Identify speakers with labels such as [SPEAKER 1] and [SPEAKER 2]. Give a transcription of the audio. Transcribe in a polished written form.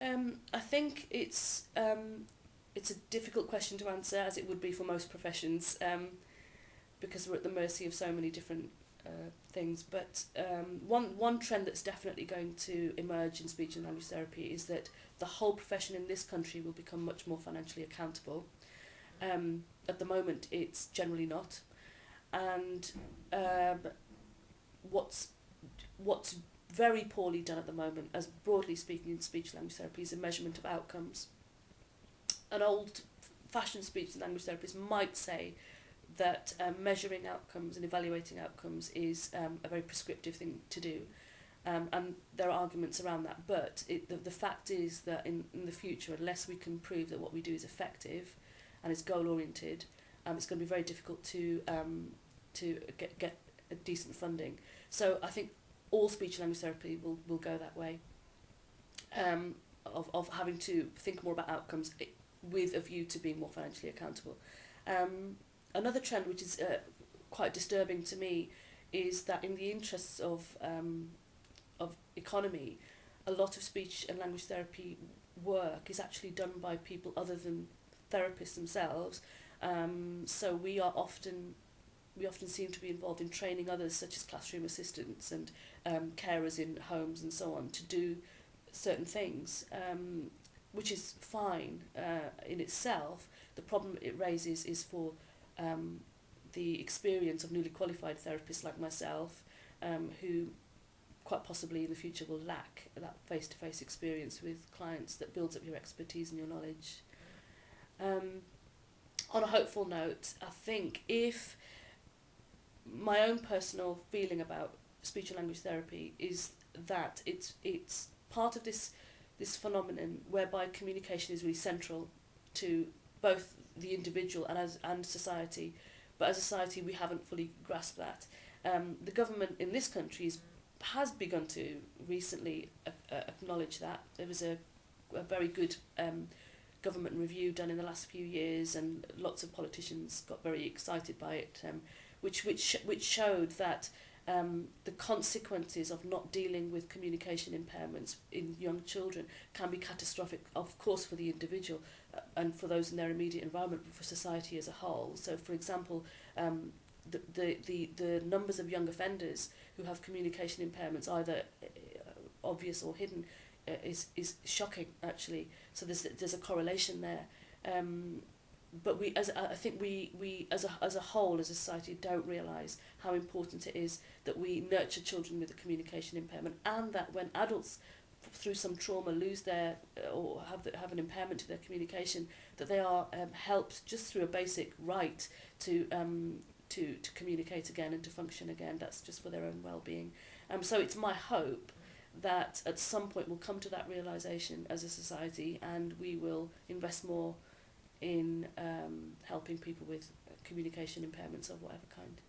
[SPEAKER 1] I think it's a difficult question to answer, as it would be for most professions, because we're at the mercy of so many different things. But one trend that's definitely going to emerge in speech and language therapy is that the whole profession in this country will become much more financially accountable. At the moment, it's generally not, and what's very poorly done at the moment, as broadly speaking in speech language therapy, is a measurement of outcomes. An old-fashioned speech and language therapist might say that measuring outcomes and evaluating outcomes is a very prescriptive thing to do, and there are arguments around that. But the fact is that in the future, unless we can prove that what we do is effective and is goal-oriented, it's going to be very difficult to get a decent funding. So I think all speech and language therapy will go that way, of having to think more about outcomes with a view to being more financially accountable. Another trend which is quite disturbing to me is that in the interests of economy, a lot of speech and language therapy work is actually done by people other than therapists themselves. So we often seem to be involved in training others, such as classroom assistants and carers in homes and so on, to do certain things, which is fine in itself. The problem it raises is for the experience of newly qualified therapists like myself, who quite possibly in the future will lack that face-to-face experience with clients that builds up your expertise and your knowledge. On a hopeful note, I think if my own personal feeling about speech and language therapy is that it's part of this phenomenon whereby communication is really central to both the individual and society, but as a society we haven't fully grasped that. The government in this country has begun to recently acknowledge that. There was a very good government review done in the last few years, and lots of politicians got very excited by it, which showed that the consequences of not dealing with communication impairments in young children can be catastrophic, of course, for the individual and for those in their immediate environment, but for society as a whole. So, for example, the numbers of young offenders who have communication impairments, either obvious or hidden, is shocking, actually. So there's a correlation there. But I think we as a whole, as a society, don't realise how important it is that we nurture children with a communication impairment, and that when adults, through some trauma, lose their or have an impairment to their communication, that they are helped just through a basic right to communicate again and to function again. That's just for their own well-being. So it's my hope that at some point we'll come to that realisation as a society, and we will invest more in helping people with communication impairments of whatever kind.